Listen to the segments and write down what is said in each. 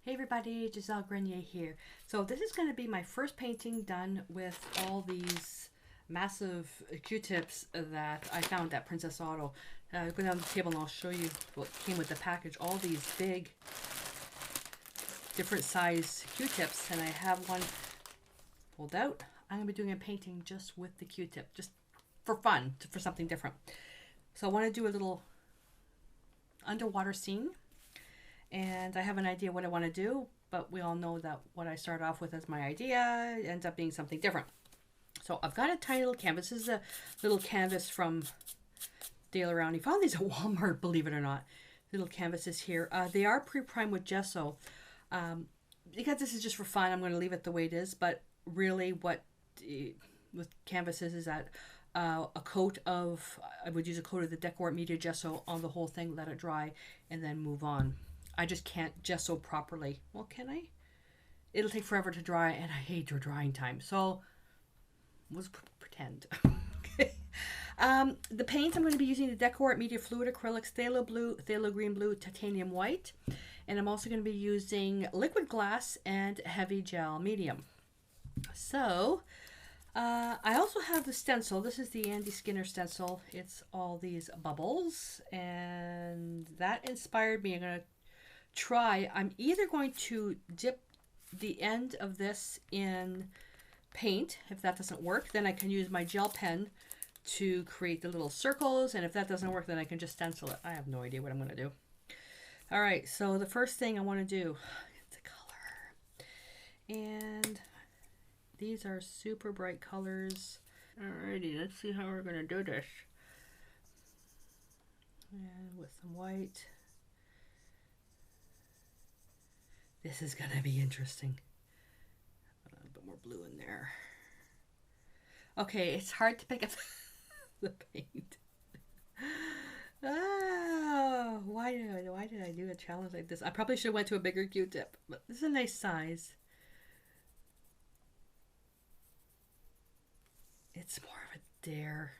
Hey everybody, Gisèle Grenier here. So this is going to be my first painting done with all these massive Q-tips that I found at Princess Auto. Go down the table and I'll show you what came with the package. All these big, different size Q-tips, and I have one pulled out. I'm going to be doing a painting just with the Q-tip, just for fun, for something different. So I want to do a little underwater scene. And I have an idea what I want to do, but we all know that what I start off with as my idea ends up being something different. So I've got a tiny little canvas. This is a little canvas from Dale around. He found these at Walmart, believe it or not. Little canvases here. They are pre-primed with gesso. Because this is just for fun, I'm going to leave it the way it is. But really what with canvases is that a coat of, I would use a coat of the DecoArt Media Gesso on the whole thing, let it dry, and then move on. I just can't gesso properly. Well, can I? It'll take forever to dry, and I hate your drying time. So, let's pretend. Okay. The paint, I'm going to be using the DecoArt Media Fluid Acrylics, Phthalo Blue, Phthalo Green Blue, Titanium White. And I'm also going to be using liquid glass and heavy gel medium. So, I also have the stencil. This is the Andy Skinner stencil. It's all these bubbles, and that inspired me. I'm going to try. I'm either going to dip the end of this in paint. If that doesn't work, then I can use my gel pen to create the little circles, and if that doesn't work, then I can just stencil it. I have no idea what I'm going to do. All right, so the first thing I want to do is the color, and these are super bright colors. Alrighty, let's see how we're going to do this. And with some white. This is going to be interesting. A little bit more blue in there. Okay, it's hard to pick up the paint. Oh, why did I do a challenge like this? I probably should have went to a bigger Q-tip, but this is a nice size. It's more of a dare.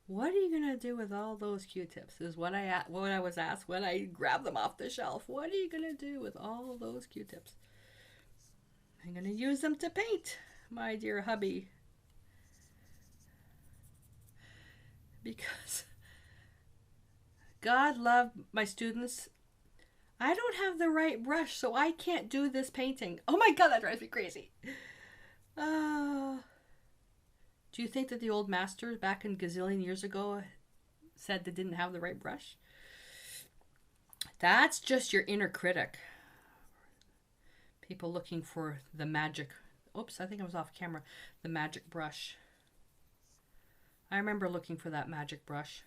What are you gonna do with all those Q-tips? Is what I was asked when I grabbed them off the shelf. What are you gonna do with all those Q-tips? I'm gonna use them to paint, my dear hubby. Because God love my students. I don't have the right brush, so I can't do this painting. Oh my God, that drives me crazy. Do you think that the old masters back in gazillion years ago said they didn't have the right brush? That's just your inner critic. People looking for the magic. Oops, I think I was off camera. The magic brush. I remember looking for that magic brush.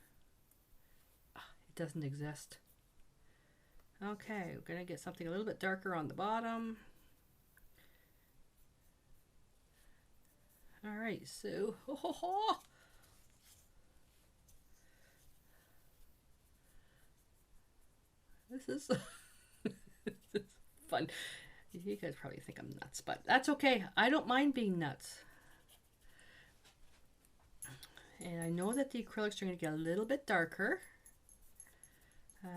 It doesn't exist. Okay, we're going to get something a little bit darker on the bottom. All right, so this is this is fun. You guys probably think I'm nuts, but that's okay. I don't mind being nuts. And I know that the acrylics are going to get a little bit darker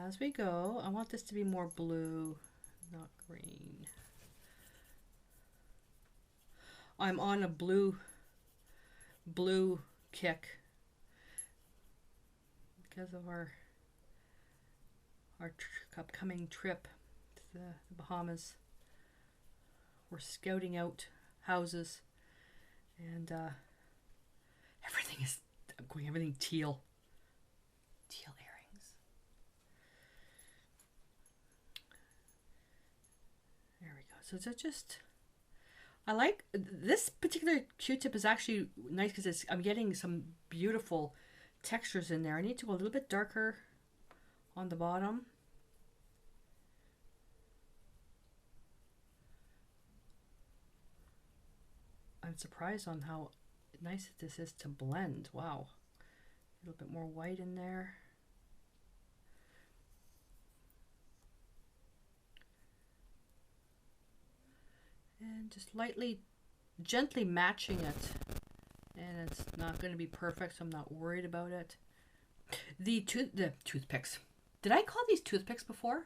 as we go. I want this to be more blue, not green. I'm on a blue kick because of our upcoming trip to the Bahamas. We're scouting out houses, and everything teal earrings. There we go. So is that just, I like this particular Q-tip is actually nice because I'm getting some beautiful textures in there. I need to go a little bit darker on the bottom. I'm surprised on how nice this is to blend. Wow. A little bit more white in there. And just lightly, gently matching it. And it's not going to be perfect, so I'm not worried about it. The toothpicks. Did I call these toothpicks before?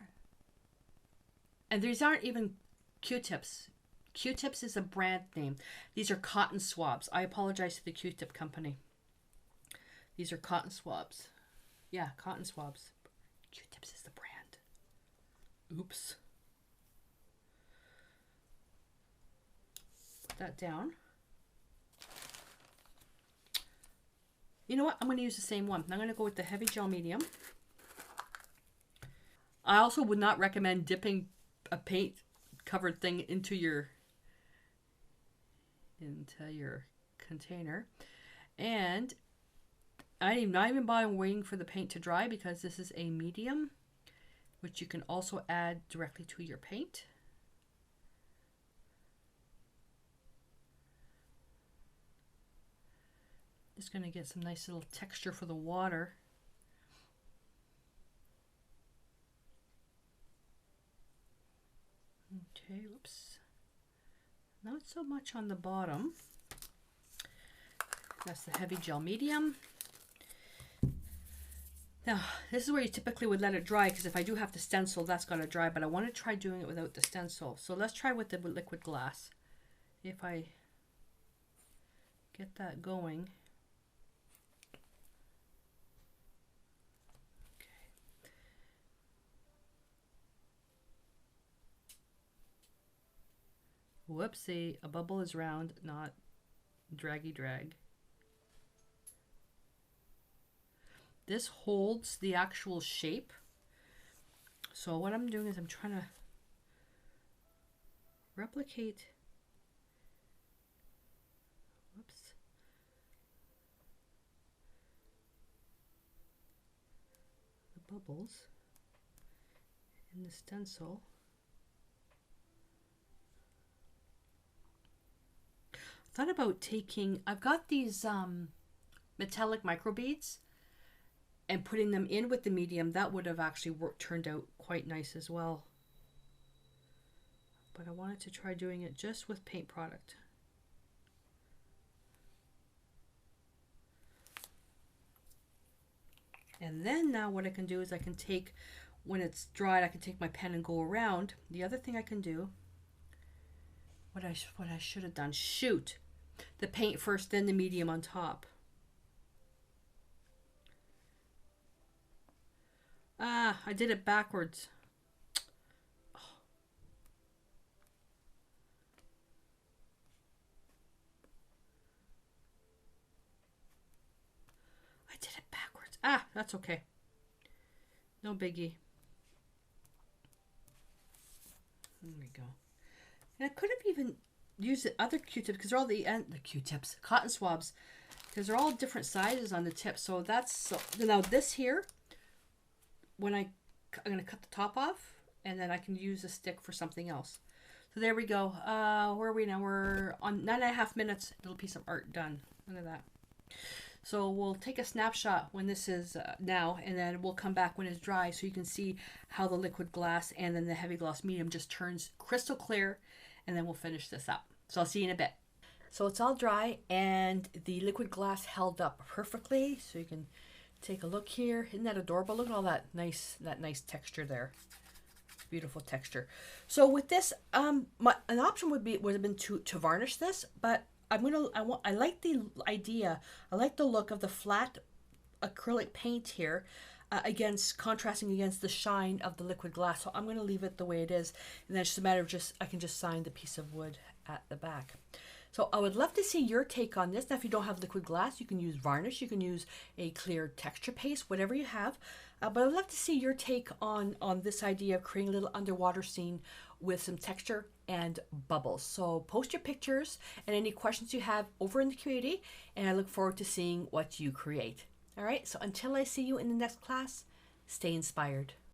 And these aren't even Q-tips. Q-tips is a brand name. These are cotton swabs. I apologize to the Q-tip company. These are cotton swabs. Yeah, cotton swabs. Q-tips is the brand. Oops. Put that down. You know what? I'm going to use the same one. I'm going to go with the heavy gel medium. I also would not recommend dipping a paint covered thing into your container. And I'm not even bothering waiting for the paint to dry because this is a medium, which you can also add directly to your paint. Just going to get some nice little texture for the water. Okay, oops. Not so much on the bottom. That's the heavy gel medium. Now, this is where you typically would let it dry, because if I do have to stencil, that's got to dry, but I want to try doing it without the stencil. So let's try with the liquid glass. If I get that going. Whoopsie, a bubble is round, not draggy drag. This holds the actual shape. So what I'm doing is I'm trying to replicate, whoops, the bubbles in the stencil. Thought about taking, I've got these metallic microbeads and putting them in with the medium. That would have actually turned out quite nice as well. But I wanted to try doing it just with paint product. And then now what I can do is I can take, when it's dried, I can take my pen and go around. The other thing I can do, what I should have done, shoot the paint first, then the medium on top. Ah, I did it backwards. Oh. I did it backwards. Ah, that's okay. No biggie. There we go. And I could have even used the other Q-tips, because they're all the Q-tips, cotton swabs, because they're all different sizes on the tip. So that's, so now this here, when I'm going to cut the top off, and then I can use a stick for something else. So there we go. Where are we now? We're on 9.5 minutes. Little piece of art done. Look at that. So we'll take a snapshot when this is now, and then we'll come back when it's dry so you can see how the liquid glass and then the heavy gloss medium just turns crystal clear, and then we'll finish this up. So I'll see you in a bit. So it's all dry and the liquid glass held up perfectly. So you can take a look here. Isn't that adorable? Look at all that nice texture there. Beautiful texture. So with this, an option would have been to varnish this, but I like the idea. I like the look of the flat acrylic paint here, contrasting against the shine of the liquid glass. So I'm going to leave it the way it is, and then it's just a matter of I can just sign the piece of wood at the back. So I would love to see your take on this. Now, if you don't have liquid glass, you can use varnish, you can use a clear texture paste, whatever you have. But I'd love to see your take on this idea of creating a little underwater scene with some texture and bubbles. So post your pictures and any questions you have over in the community, and I look forward to seeing what you create. All right, so until I see you in the next class, stay inspired.